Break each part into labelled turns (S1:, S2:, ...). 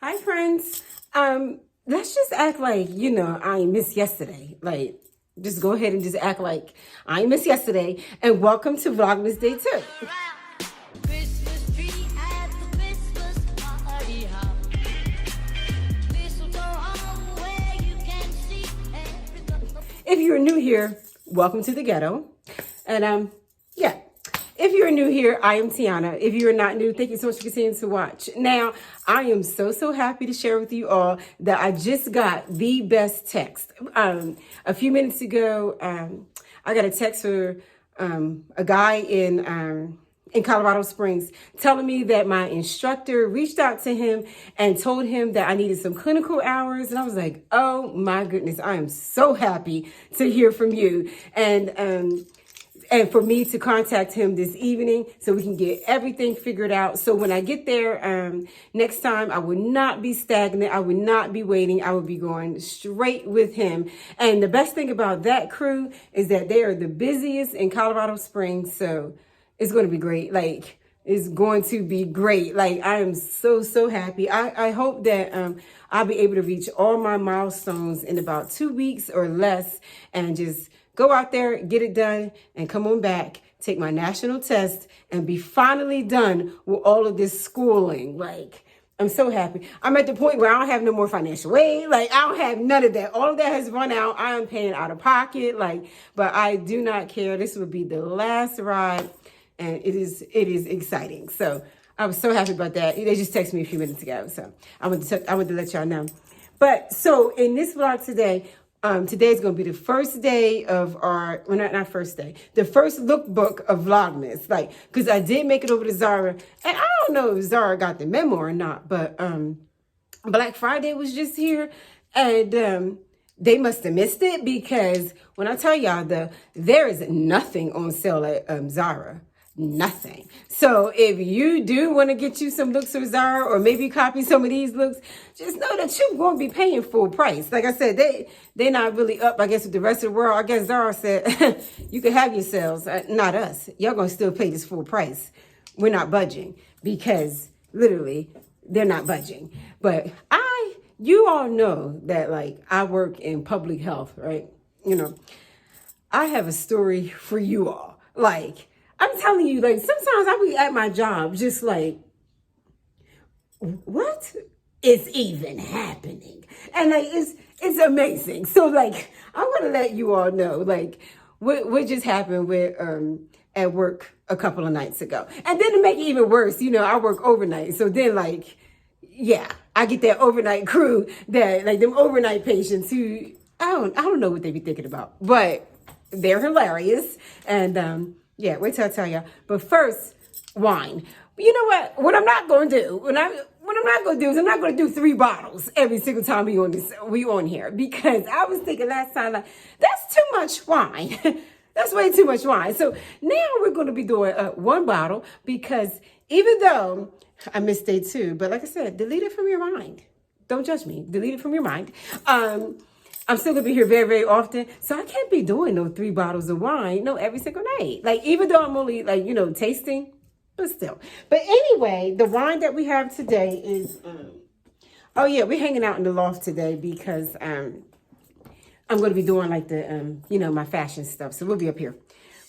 S1: Hi, friends. Let's just act like, I ain't missed yesterday. Like, just go ahead and just act like I ain't missed yesterday. And welcome to Vlogmas Day 2. If you're new here, welcome to the ghetto. And, yeah. If you're new here, I am Tiana. If you're not new, thank you so much for continuing to watch. Now, I am so happy to share with you all that I just got the best text. A few minutes ago, I got a text for a guy in Colorado Springs telling me that my instructor reached out to him and told him that I needed some clinical hours. And I was like, oh my goodness, I am so happy to hear from you. And for me to contact him this evening so we can get everything figured out. So when I get there next time, I would not be stagnant. I would not be waiting. I would be going straight with him. And the best thing about that crew is that they are the busiest in Colorado Springs. So it's going to be great. Like, it's going to be great. Like, I am so happy. I hope that I'll be able to reach all my milestones in about 2 weeks or less and just go out there, get it done, and come on back, take my national test, and be finally done with all of this schooling. Like, I'm so happy. I'm at the point where I don't have no more financial aid. Like, I don't have none of that. All of that has run out. I am paying out of pocket. Like, but I do not care. This will be the last ride, and it is exciting. So I was so happy about that. They just texted me a few minutes ago. So I want to let y'all know. But so in this vlog today, today's going to be the first day of our, well, not first day, the first lookbook of Vlogmas. Like, because I did make it over to ZARA, and I don't know if ZARA got the memo or not, but Black Friday was just here, and they must have missed it, because when I tell y'all, there is nothing on sale at ZARA. Nothing. So if you do want to get you some looks from ZARA, or maybe copy some of these looks, just know that you're going to be paying full price. Like I said, they're not really up, I guess, with the rest of the world. I guess ZARA said, you can have your sales, not us. Y'all going to still pay this full price. We're not budging, because literally they're not budging. But you all know that, like, I work in public health, right? You know, I have a story for you all. Like, I'm telling you, like, sometimes I be at my job just like, what is even happening? And like, it's amazing. So like, I want to let you all know, like, what just happened with at work a couple of nights ago. And then to make it even worse, I work overnight. So then, like, yeah, I get that overnight crew, that, like, them overnight patients who I don't know what they be thinking about, but they're hilarious. And yeah, wait till I tell y'all. But first, wine. You know what? What I'm not going to do, what I'm not going to do is I'm not going to do 3 bottles every single time we on here. Because I was thinking last time, like, that's too much wine. That's way too much wine. So now we're going to be doing 1 bottle, because even though I missed day 2, but like I said, delete it from your mind. Don't judge me. Delete it from your mind. I'm still going to be here very often. So I can't be doing no 3 bottles of wine, every single night. Like, even though I'm only, like, tasting, but still. But anyway, the wine that we have today is, oh yeah, we're hanging out in the loft today because I'm going to be doing, like, the, my fashion stuff. So we'll be up here.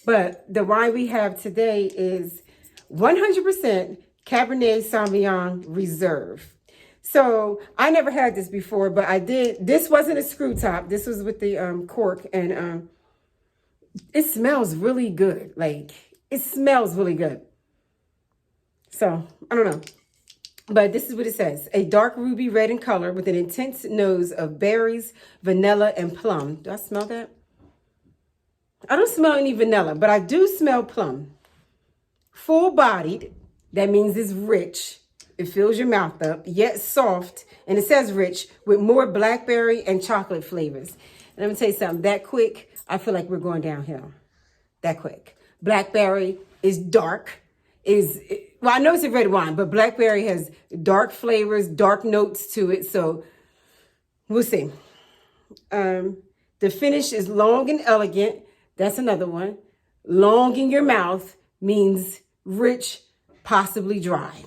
S1: But the wine we have today is 100% Cabernet Sauvignon Reserve. So I never had this before, but I did. This wasn't a screw top. This was with the cork, and it smells really good. Like, it smells really good. So I don't know, but this is what it says: a dark ruby red in color with an intense nose of berries, vanilla, and plum. Do I smell that? I don't smell any vanilla, but I do smell plum. Full bodied. That means it's rich. It fills your mouth up, yet soft, and it says rich, with more blackberry and chocolate flavors. And let me tell you something, that quick, I feel like we're going downhill. That quick. Blackberry is dark. Well, I know it's a red wine, but blackberry has dark flavors, dark notes to it, so we'll see. The finish is long and elegant. That's another one. Long in your mouth means rich, possibly dry.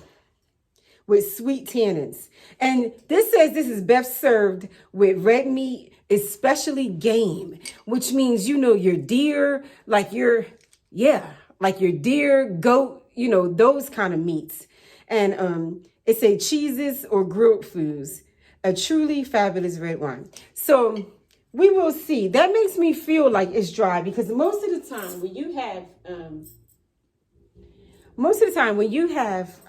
S1: with sweet tannins. And this says this is best served with red meat, especially game, which means, you know, your deer, like your deer, goat, you know, those kind of meats. And it say cheeses or grilled foods, a truly fabulous red wine. So we will see. That makes me feel like it's dry because most of the time when you have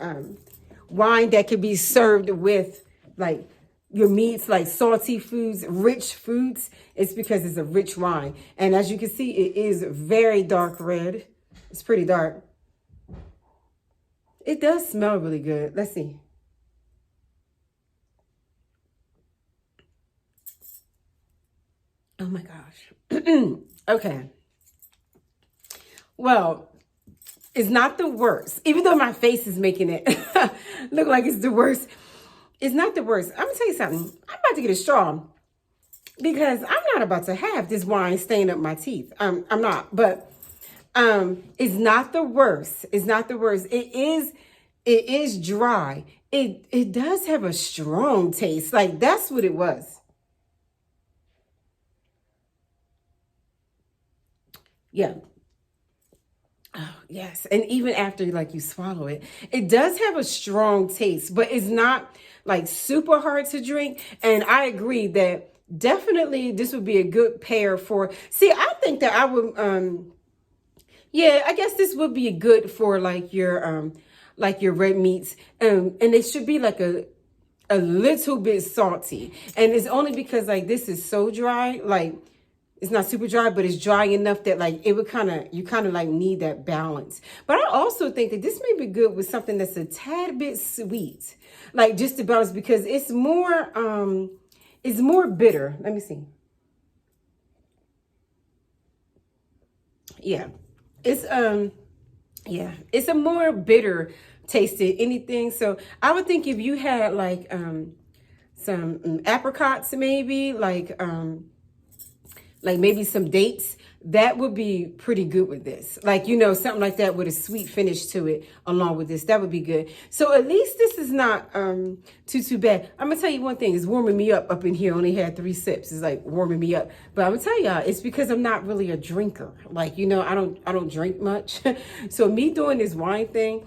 S1: wine that could be served with like your meats, like salty foods, rich foods, it's because it's a rich wine. And as you can see, it is very dark red. It's pretty dark. It does smell really good. Let's see. Oh my gosh. Okay. Well, it's not the worst, even though my face is making it look like it's the worst. It's not the worst. I'm gonna tell you something. I'm about to get a straw because I'm not about to have this wine stain up my teeth. I'm not, but it's not the worst. It's not the worst. It is dry. It does have a strong taste. Like that's what it was. Yeah. Oh, yes. And even after like you swallow it, it does have a strong taste, but it's not like super hard to drink. And I agree that definitely this would be a good pair for, see, I think that I would, yeah, I guess this would be good for like your red meats. And it should be like a little bit salty. And it's only because like this is so dry, like it's not super dry, but it's dry enough that like it would you kind of like need that balance. But I also think that this may be good with something that's a tad bit sweet, like just to balance because it's more bitter. Let me see. Yeah, it's it's a more bitter tasted anything. So I would think if you had like some apricots, maybe like maybe some dates, that would be pretty good with this. Like, you know, something like that with a sweet finish to it along with this. That would be good. So at least this is not too bad. I'm gonna tell you one thing, it's warming me up in here. I only had 3 sips. It's like warming me up. But I'm gonna tell y'all, it's because I'm not really a drinker. Like, you know, I don't drink much. So me doing this wine thing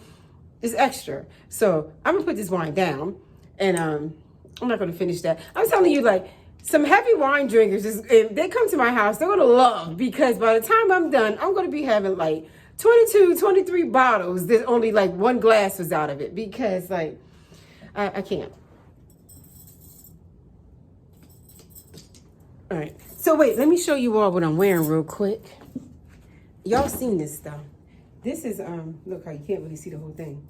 S1: is extra. So I'm gonna put this wine down and I'm not gonna finish that. I'm telling you, like, some heavy wine drinkers, if they come to my house, they're going to love because by the time I'm done, I'm going to be having like 22, 23 bottles. There's only like 1 glass was out of it because like, I can't. All right. So wait, let me show you all what I'm wearing real quick. Y'all seen this stuff. This is, look how you can't really see the whole thing.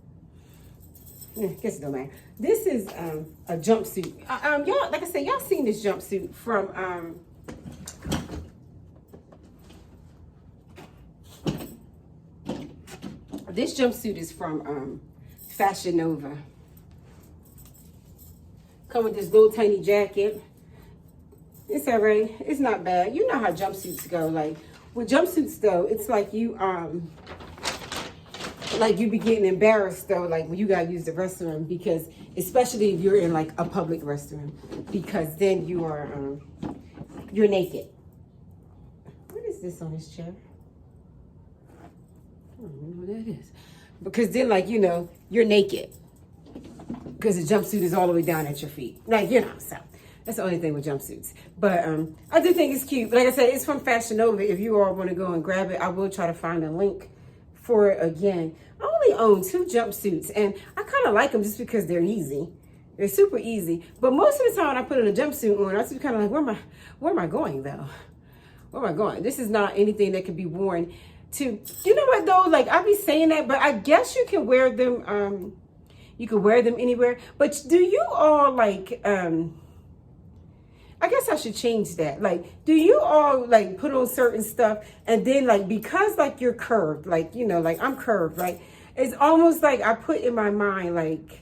S1: Yeah, guess it don't matter. This is a jumpsuit. Y'all, like I said, y'all seen this jumpsuit from this jumpsuit is from Fashion Nova. Come with this little tiny jacket. It's alright. It's not bad. You know how jumpsuits go. Like with jumpsuits though, it's like you be getting embarrassed though, like when you gotta use the restroom, because especially if you're in like a public restroom, because then you are you're naked. What is this on this chair? I don't know what that is. Because then, like, you know, you're naked because the jumpsuit is all the way down at your feet, like, you know. So that's the only thing with jumpsuits. But I do think it's cute. But like I said, it's from Fashion Nova. If you all want to go and grab it, I will try to find a link for it again. I only own 2 jumpsuits and I kind of like them just because they're easy. They're super easy. But most of the time when I put in a jumpsuit on, I just kind of like, where am I going though? Where am I going? This is not anything that can be worn to, you know what though? Like I be saying that, but I guess you can wear them, you can wear them anywhere. But do you all like, I guess I should change that. Like, do you all like put on certain stuff and then like, because like you're curved, like, you know, like I'm curved, right? It's almost like I put in my mind, like,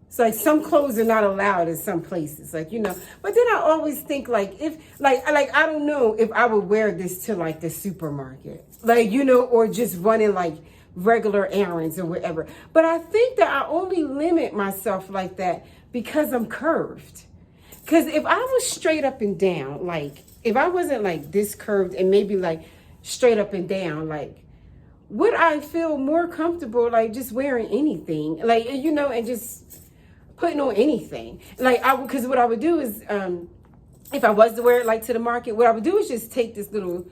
S1: it's like some clothes are not allowed in some places, like, you know, but then I always think like, if like, I don't know if I would wear this to like the supermarket, like, you know, or just running like regular errands or whatever. But I think that I only limit myself like that because I'm curved. Because if I was straight up and down, like if I wasn't like this curved and maybe like straight up and down, like would I feel more comfortable like just wearing anything, like, you know, and just putting on anything? Like because what I would do is if I was to wear it like to the market, what I would do is just take this little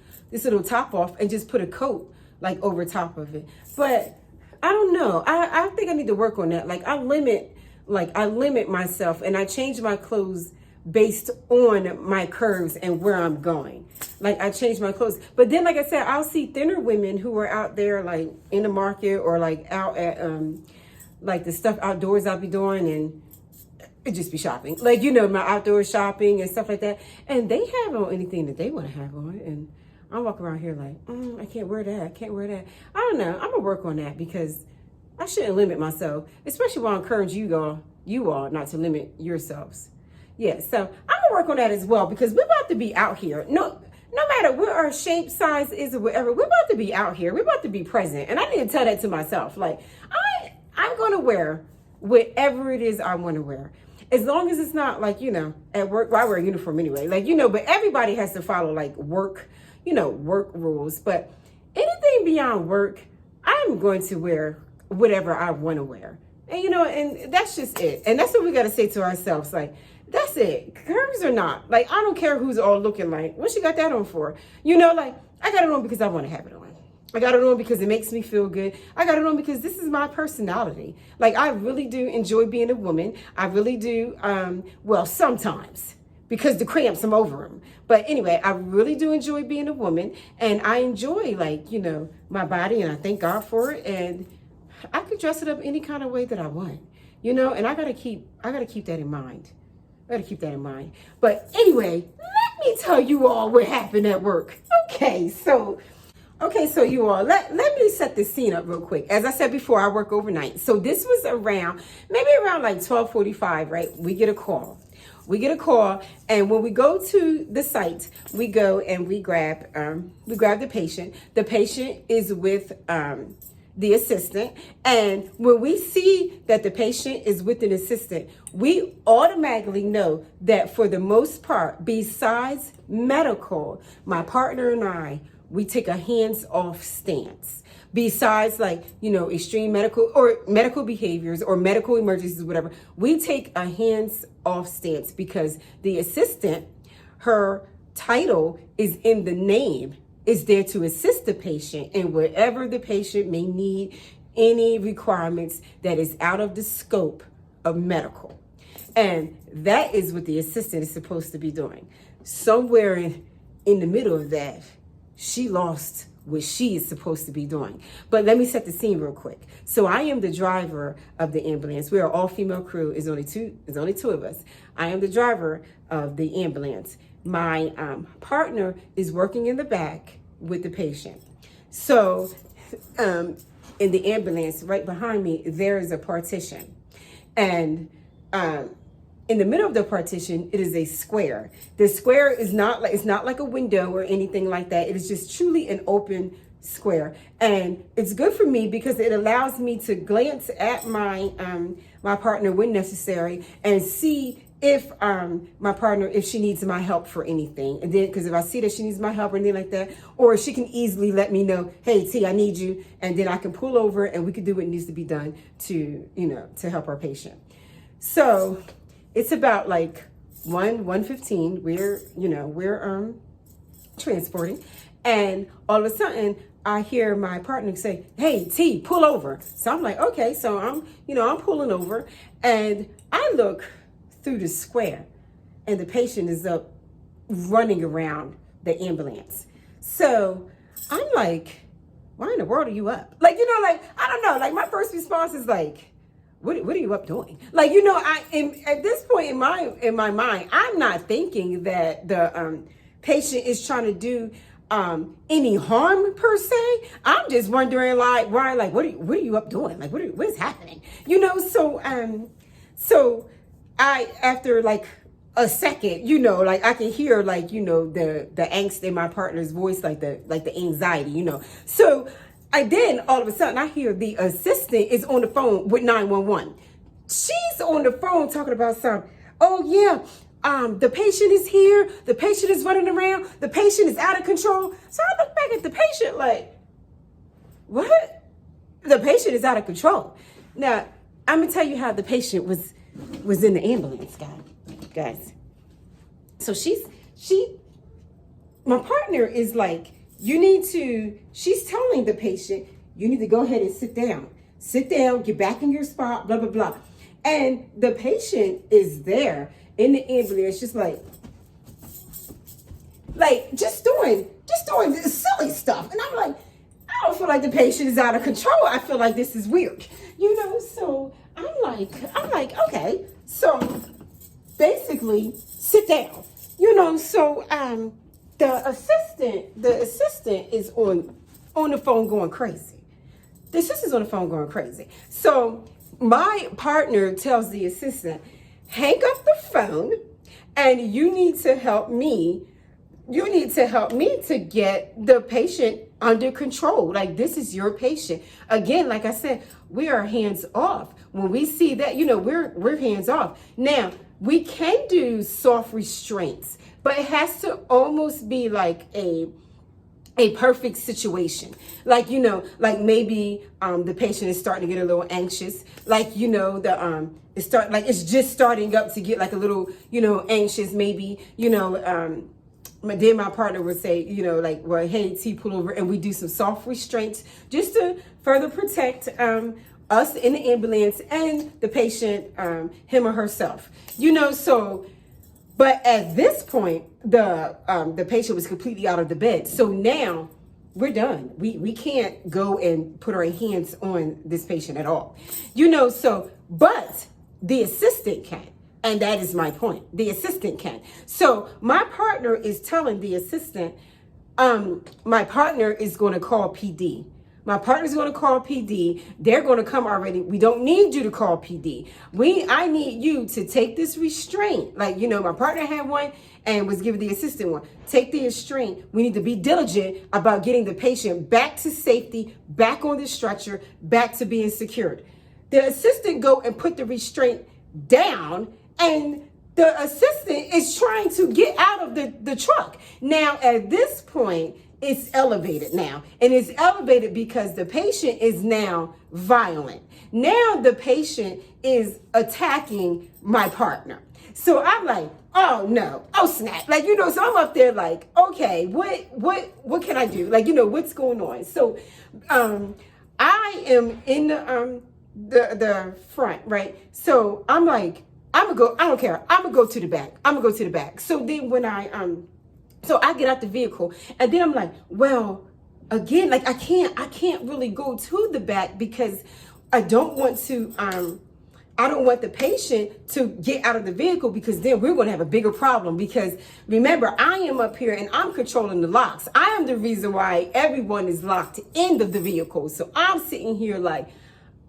S1: top off and just put a coat like over top of it. But I don't know. I think I need to work on that. Like I limit myself and I change my clothes based on my curves and where I'm going. Like I change my clothes. But then, like I said, I'll see thinner women who are out there like in the market or like out at like the stuff outdoors I'll be doing, and it just be shopping. Like, you know, my outdoor shopping and stuff like that. And they have on anything that they want to have on. And I walk around here like, I can't wear that. I can't wear that. I don't know. I'm going to work on that because I shouldn't limit myself, especially while I encourage you all not to limit yourselves. Yeah, so I'm going to work on that as well because we're about to be out here. No matter what our shape, size is or whatever, we're about to be out here. We're about to be present. And I need to tell that to myself. Like, I'm going to wear whatever it is I want to wear. As long as it's not like, you know, at work, well, I wear a uniform anyway, like, you know, but everybody has to follow like work rules. But anything beyond work, I'm going to wear whatever I want to wear. And, you know, and that's just it. And that's what we got to say to ourselves. Like, that's it. Curves or not. Like, I don't care who's all looking like, what she got that on for? You know, like, I got it on because I want to have it on. I got it on because it makes me feel good. I got it on because this is my personality. Like, I really do enjoy being a woman. I really do, well, sometimes, because the cramps, I'm over them. But anyway, I really do enjoy being a woman. And I enjoy, like, you know, my body. And I thank God for it. And I could dress it up any kind of way that I want. You know, and I got to keep that in mind. I got to keep that in mind. But anyway, let me tell you all what happened at work. Okay, so you all, let me set this scene up real quick. As I said before, I work overnight. So this was maybe around like 12:45, right? We get a call. And when we go to the site, we go and we grab the patient. The patient is with the assistant. And when we see that the patient is with an assistant, we automatically know that for the most part, besides medical, my partner and I, we take a hands-off stance. Besides, like, you know, extreme medical behaviors or medical emergencies, whatever, we take a hands-off stance because the assistant, her title is in the name, is there to assist the patient in whatever the patient may need, any requirements that is out of the scope of medical. And that is what the assistant is supposed to be doing. Somewhere in the middle of that, she lost what she is supposed to be doing. But let me set the scene real quick. So I am the driver of the ambulance. We are all female crew. There's only two of us. I am the driver of the ambulance. My partner is working in the back with the patient. So in the ambulance, right behind me, there is a partition. And in the middle of the partition, it is a square. The square is it's not like a window or anything like that. It is just truly an open square. And it's good for me because it allows me to glance at my partner when necessary and see if my partner, if she needs my help for anything. And then, because if I see that she needs my help or anything like that, or she can easily let me know, hey, T, I need you. And then I can pull over and we can do what needs to be done to help our patient. So it's about like 1:15. We're transporting, and all of a sudden I hear my partner say, "Hey, T, pull over." So I'm like, okay. So I'm pulling over, and I look through the square, and the patient is up running around the ambulance. So I'm like, why in the world are you up? Like, I don't know. Like, my first response is like, what are you up doing? Like, at this point in my mind, I'm not thinking that the patient is trying to do any harm per se. I'm just wondering, like, why? Like, what are you up doing? Like, what is happening? So I, after like a second, I can hear the angst in my partner's voice, like the anxiety, So And then all of a sudden I hear the assistant is on the phone with 911. She's on the phone talking about something. Oh yeah, the patient is here. The patient is running around. The patient is out of control. So I look back at the patient like, what? The patient is out of control. Now, I'm gonna tell you how the patient was in the ambulance, guys. So my partner is like, she's telling the patient, you need to go ahead and sit down. Sit down, get back in your spot, blah, blah, blah. And the patient is there in the ambulance, just just doing this silly stuff. And I'm like, I don't feel like the patient is out of control. I feel like this is weird, so I'm like, okay, so basically sit down, so the assistant is on the phone going crazy. The assistant's on the phone going crazy. So my partner tells the assistant, hang up the phone and you need to help me to get the patient under control. Like, this is your patient. Again, like I said, we are hands off. When we see that, we're hands off. Now, we can do soft restraints, but it has to almost be like a perfect situation. Like, maybe the patient is starting to get a little anxious. Like, it's just starting up to get like a little, anxious, maybe, then my partner would say, well, hey, T, pull over, and we do some soft restraints just to further protect us in the ambulance and the patient, him or herself. But at this point, the patient was completely out of the bed. So now we're done. We can't go and put our hands on this patient at all. But the assistant can. And that is my point. The assistant can. So my partner is telling the assistant, my partner is going to call PD. My partner's going to call PD. They're going to come already. We don't need you to call PD. I need you to take this restraint. Like, my partner had one and was giving the assistant one. Take the restraint. We need to be diligent about getting the patient back to safety, back on the stretcher, back to being secured. The assistant go and put the restraint down, and the assistant is trying to get out of the truck. Now, at this point, it's elevated now. And it's elevated because the patient is now violent. Now the patient is attacking my partner. So I'm like, oh no, oh snap. Like, so I'm up there like, okay, what can I do? Like, what's going on? So I am in the front, right? So I'm like, I'm gonna go, I don't care. I'm gonna go to the back. So then when so I get out the vehicle, and then I'm like, well, again, like I can't really go to the back because I don't want the patient to get out of the vehicle, because then we're going to have a bigger problem. Because remember, I am up here and I'm controlling the locks. I am the reason why everyone is locked into the vehicle. So I'm sitting here like,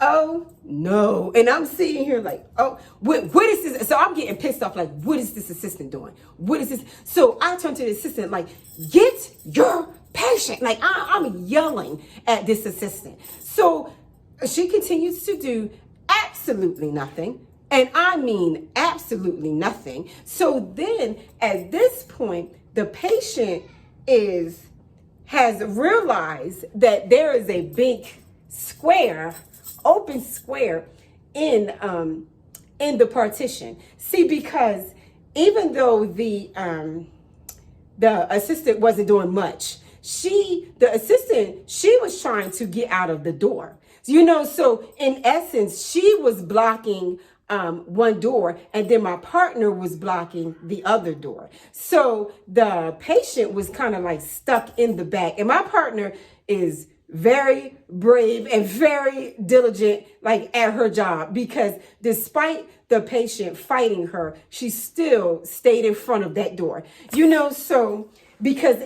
S1: oh no. And I'm sitting here like, oh, what is this? So I'm getting pissed off, like, what is this assistant doing? What is this? So I turn to the assistant like, get your patient. Like I'm yelling at this assistant. So she continues to do absolutely nothing. And I mean absolutely nothing. So then at this point, the patient has realized that there is a big open square in the partition. See, because even though the assistant wasn't doing much, she was trying to get out of the door. So in essence, she was blocking one door, and then my partner was blocking the other door. So the patient was kind of like stuck in the back, and my partner is very brave and very diligent, like at her job, because despite the patient fighting her, she still stayed in front of that door. So because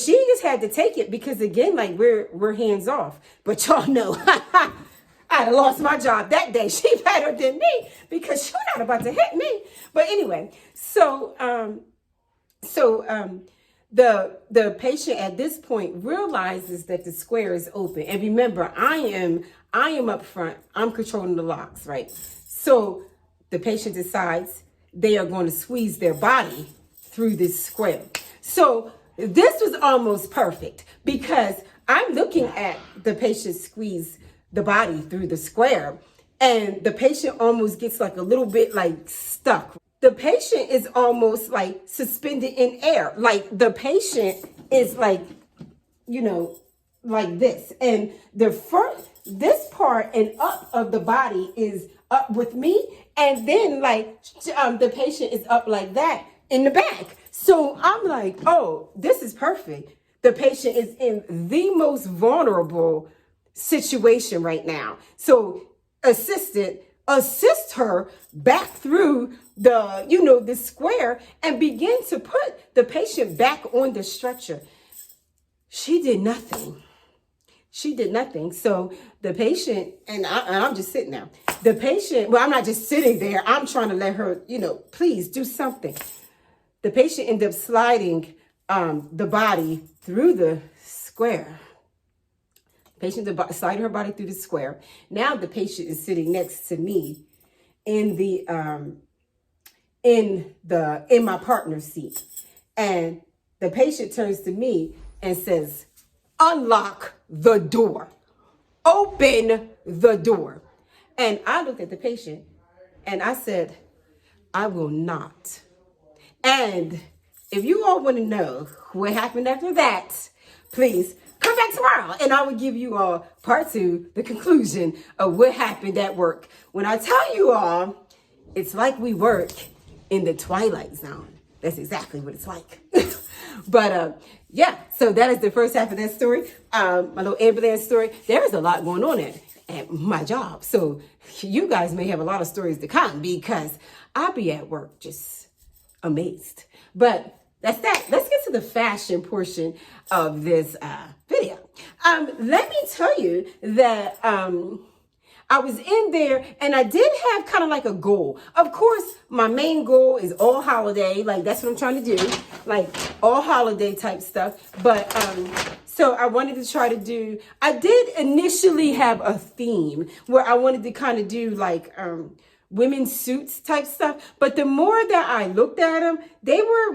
S1: she just had to take it, because again, like we're hands off. But y'all know I'd have lost my job that day. She better than me, because she's not about to hit me. But anyway, so the patient at this point realizes that the square is open. And remember, I am up front. I'm controlling the locks, right? So the patient decides they are going to squeeze their body through this square. So this was almost perfect because I'm looking at the patient squeeze the body through the square, and the patient almost gets like a little bit like stuck. The patient is almost like suspended in air. Like the patient is like, you know, like this. And this part and up of the body is up with me. And then like the patient is up like that in the back. So I'm like, oh, this is perfect. The patient is in the most vulnerable situation right now. So assist her back through the, you know, the square and begin to put the patient back on the stretcher. She did nothing. She did nothing. So the patient, and I'm just sitting there. The patient, well, I'm not just sitting there. I'm trying to let her, you know, please do something. The patient ended up sliding the body through the square. Patient sliding her body through the square. Now the patient is sitting next to me in my partner's seat. And the patient turns to me and says, unlock the door. Open the door. And I looked at the patient and I said, I will not. And if you all want to know what happened after that, please come back tomorrow and I will give you all part 2, the conclusion of what happened at work. When I tell you all, it's like we work in the Twilight Zone. That's exactly what it's like. But yeah, so that is the first half of that story. My little ambulance story. There is a lot going on at my job. So you guys may have a lot of stories to come because I'll be at work just amazed. But that's that. Let's get to the fashion portion of this video. Let me tell you that I was in there and I did have kind of like a goal. Of course, my main goal is all holiday. Like that's what I'm trying to do, like all holiday type stuff. But so I wanted to try to do, I did initially have a theme where I wanted to kind of do like women's suits type stuff. But the more that I looked at them, they were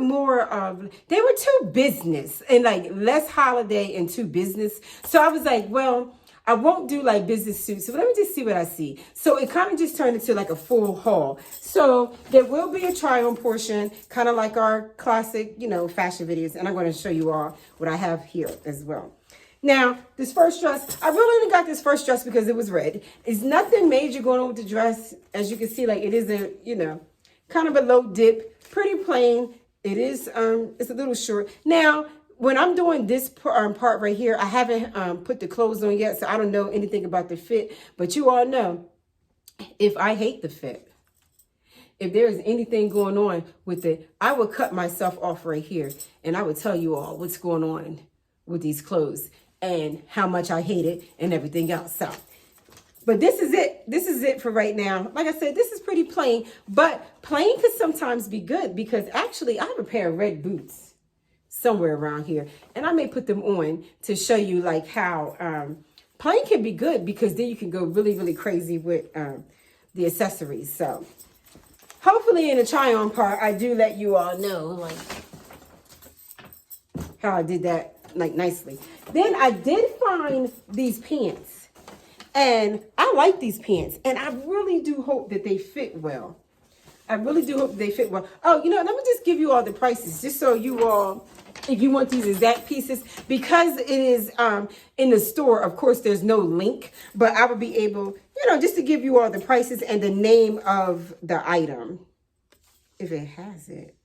S1: too business and like less holiday and too business. So I was like, well, I won't do like business suits. So let me just see what I see. So it kind of just turned into like a full haul. So there will be a try on portion, kind of like our classic, you know, fashion videos. And I'm going to show you all what I have here as well. Now, this first dress, I really only got this first dress because it was red. It's nothing major going on with the dress. As you can see, like it is a, you know, kind of a low dip, pretty plain. It is, it's a little short. Now, when I'm doing this part right here, I haven't put the clothes on yet, so I don't know anything about the fit. But you all know, if I hate the fit, if there's anything going on with it, I would cut myself off right here. And I would tell you all what's going on with these clothes and how much I hate it and everything else. So, but this is it. This is it for right now. Like I said, this is pretty plain, but plain could sometimes be good because actually I have a pair of red boots somewhere around here, and I may put them on to show you like how plain can be good because then you can go really, really crazy with the accessories. So hopefully in the try on part, I do let you all know like how I did that like nicely. Then I did find these pants and I like these pants and I really do hope that they fit well. I really do hope they fit well. Oh, you know, let me just give you all the prices just so you all, if you want these exact pieces, because it is in the store, of course, there's no link, but I would be able, you know, just to give you all the prices and the name of the item. If it has it.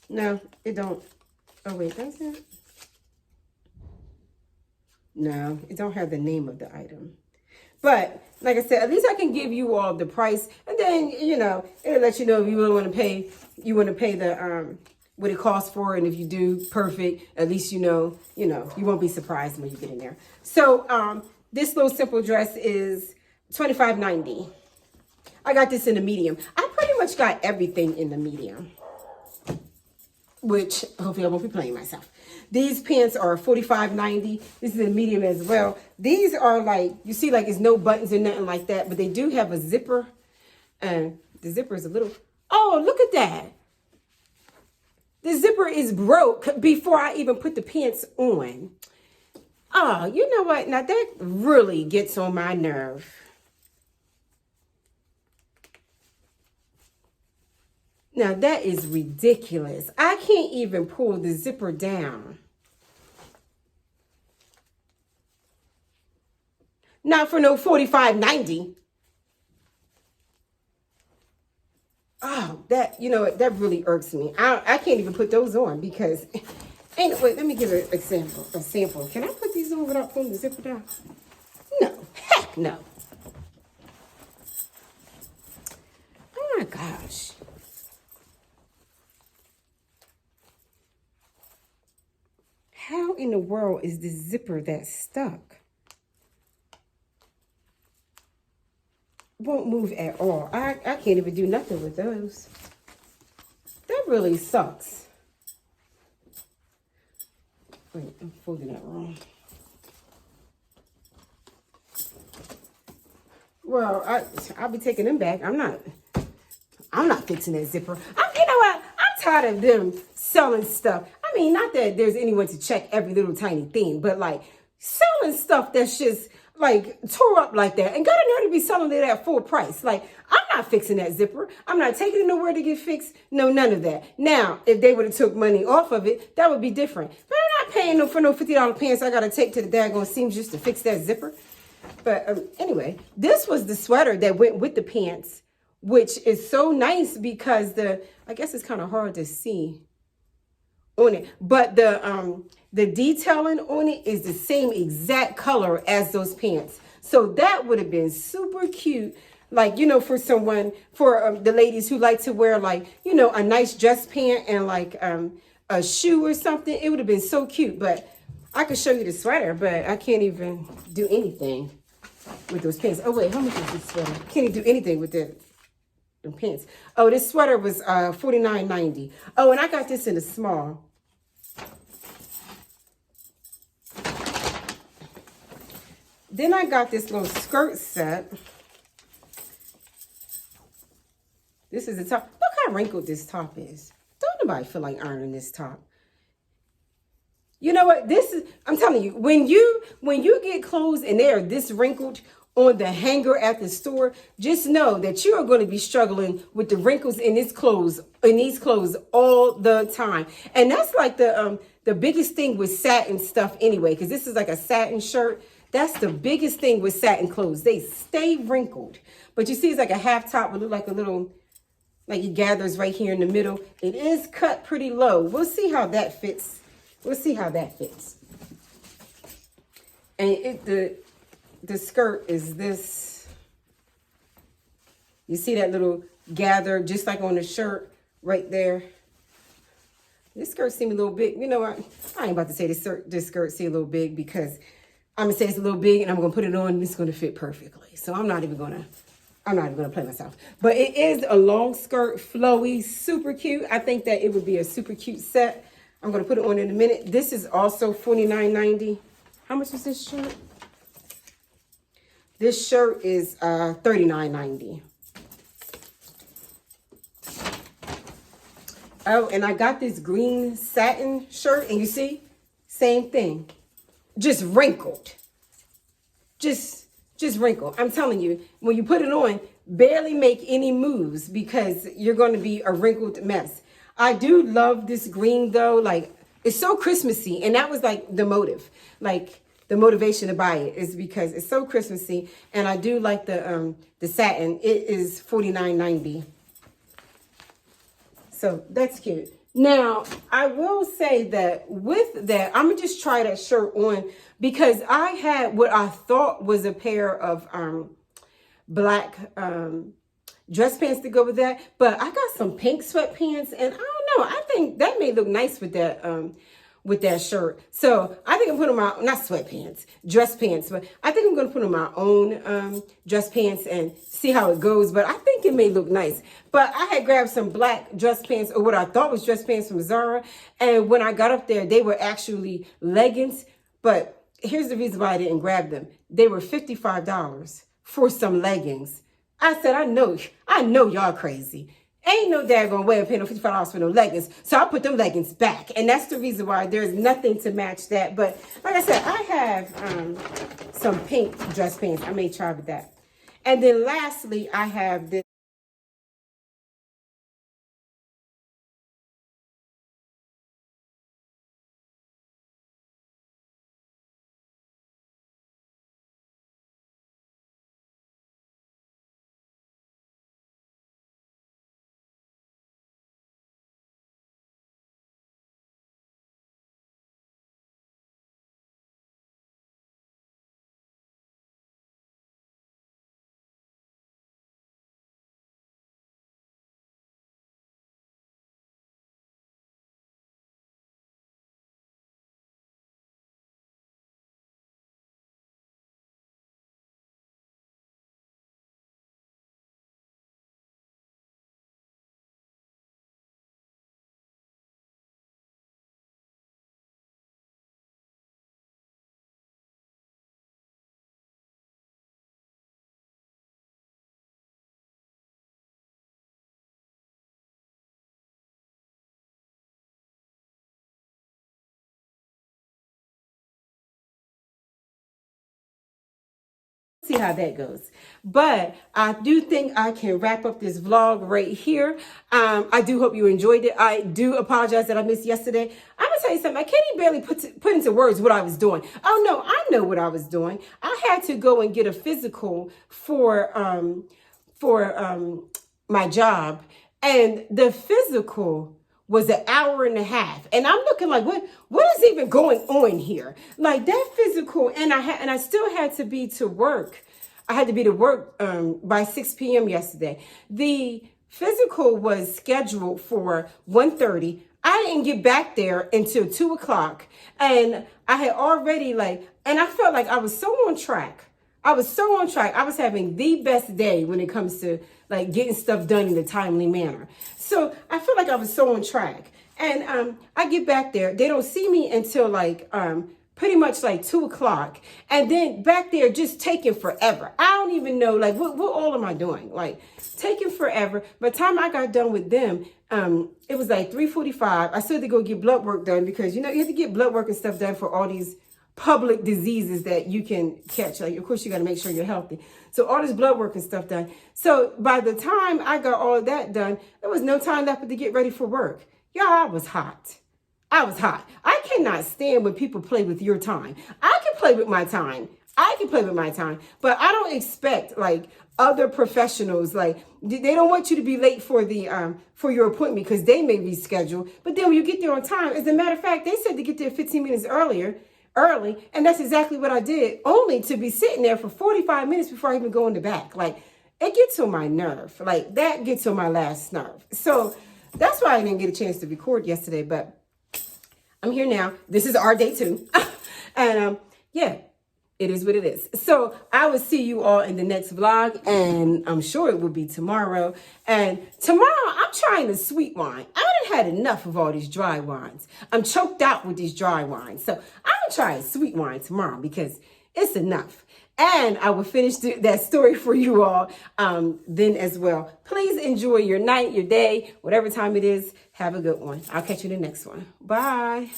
S1: No, it don't. Oh, wait, does it? No, it don't have the name of the item. But like I said, at least I can give you all the price, and then, you know, it'll let you know if you really want to pay, the what it costs for, and if you do, perfect. At least you know, you won't be surprised when you get in there. So this little simple dress is $25.90. I got this in the medium. I pretty much got everything in the medium. which hopefully I won't be playing myself. These pants are $45.90. This is a medium as well. These are like, you see, like it's no buttons or nothing like that, but they do have a zipper. And the zipper is a little, oh, look at that. The zipper is broke before I even put the pants on. Oh, you know what? Now that really gets on my nerve. Now that is ridiculous. I can't even pull the zipper down. Not for no $45.90. Oh, that, you know what, that really irks me. I can't even put those on because, anyway, let me give an example, a sample. Can I put these on without pulling the zipper down? No, heck no. Oh my gosh. How in the world is this zipper that stuck? Won't move at all. I can't even do nothing with those. That really sucks. Wait, I'm folding that wrong. Well, I'll be taking them back. I'm not fixing that zipper. You know what? I'm tired of them selling stuff. I mean, not that there's anyone to check every little tiny thing, but like selling stuff that's just like tore up like that and got a nerve to be selling it at full price. Like, I'm not fixing that zipper. I'm not taking it nowhere to get fixed. No, none of that. Now, if they would have took money off of it, that would be different. But I'm not paying for no $50 pants I got to take to the daggone seamstress to fix that zipper. But anyway, this was the sweater that went with the pants, which is so nice because I guess it's kind of hard to see on it, but the detailing on it is the same exact color as those pants. So that would have been super cute. Like, you know, for someone, for the ladies who like to wear like, you know, a nice dress pant and like a shoe or something, it would have been so cute. But I could show you the sweater, but I can't even do anything with those pants. Oh wait, how much is this sweater? Can't even do anything with the pants. Oh, this sweater was $49.90. Oh, and I got this in a small. Then I got this little skirt set. This is the top. Look how wrinkled this top is. Don't nobody feel like ironing this top. You know what? This is, I'm telling you, when you get clothes and they are this wrinkled on the hanger at the store, just know that you are going to be struggling with the wrinkles in these clothes all the time. And that's like the biggest thing with satin stuff anyway, because this is like a satin shirt. That's the biggest thing with satin clothes. They stay wrinkled. But you see it's like a half top would look like a little, like it gathers right here in the middle. It is cut pretty low. We'll see how that fits. We'll see how that fits. And the skirt is this. You see that little gather just like on the shirt right there. This skirt seems a little big. You know what? I ain't about to say this skirt seems a little big because I'm gonna say it's a little big and I'm gonna put it on and it's gonna fit perfectly. So I'm not even gonna play myself. But it is a long skirt, flowy, super cute. I think that it would be a super cute set. I'm gonna put it on in a minute. This is also $49.90. How much is this shirt? This shirt is $39.90. Oh, and I got this green satin shirt, and you see, same thing. Just wrinkled. Just wrinkled. I'm telling you, when you put it on, barely make any moves because you're going to be a wrinkled mess. I do love this green though. Like, it's so Christmassy, and that was like the motive. Like, the motivation to buy it is because it's so Christmassy, and I do like the satin. It is $49.90. So that's cute. Now, I will say that with that, I'm gonna just try that shirt on because I had what I thought was a pair of black dress pants to go with that, but I got some pink sweatpants, and I don't know, I think that may look nice with that with that shirt. So I think I'm putting on my, not sweatpants, dress pants, but I think I'm going to put on my own dress pants and see how it goes. But I think it may look nice. But I had grabbed some black dress pants, or what I thought was dress pants from Zara. And when I got up there, they were actually leggings. But here's the reason why I didn't grab them. They were $55 for some leggings. I said, I know y'all crazy. Ain't no daggone way of paying no $55 for no leggings. So I put them leggings back. And that's the reason why there's nothing to match that. But like I said, I have some pink dress pants. I may try with that. And then lastly, I have this. See how that goes. But I do think I can wrap up this vlog right here. I do hope you enjoyed it. I do apologize that I missed yesterday. I'm gonna tell you something. I can't even barely put into words what I was doing. Oh no, I know what I was doing. I had to go and get a physical for my job, and the physical was an hour and a half, and I'm looking like, what is even going on here? Like that physical, and I still had to be to work. I had to be to work by 6 p.m. yesterday. The physical was scheduled for 1:30. I didn't get back there until 2 o'clock, and I had already and I felt like I was so on track. I was so on track. I was having the best day when it comes to getting stuff done in a timely manner. So I feel like I was so on track. And I get back there. They don't see me until pretty much 2 o'clock. And then back there just taking forever. I don't even know, what all am I doing? Taking forever. By the time I got done with them, it was 3:45. I still had to go get blood work done because, you have to get blood work and stuff done for all these public diseases that you can catch. Of course, you got to make sure you're healthy. So all this blood work and stuff done. So by the time I got all of that done, there was no time left to get ready for work. Y'all, I was hot. I was hot. I cannot stand when people play with your time. I can play with my time. But I don't expect other professionals, they don't want you to be late for the for your appointment because they may reschedule. But then when you get there on time, as a matter of fact, they said to get there 15 minutes early, and that's exactly what I did, only to be sitting there for 45 minutes before I even go in the back. It gets on my nerve. That gets on my last nerve. So that's why I didn't get a chance to record yesterday, but I'm here now. This is our day 2. And yeah, it is what it is. So I will see you all in the next vlog, and I'm sure it will be tomorrow. And tomorrow I'm trying the sweet wine. I done had enough of all these dry wines. I'm choked out with these dry wines. So I'm gonna try a sweet wine tomorrow because it's enough. And I will finish that story for you all then as well. Please enjoy your night, your day, whatever time it is. Have a good one. I'll catch you in the next one. Bye.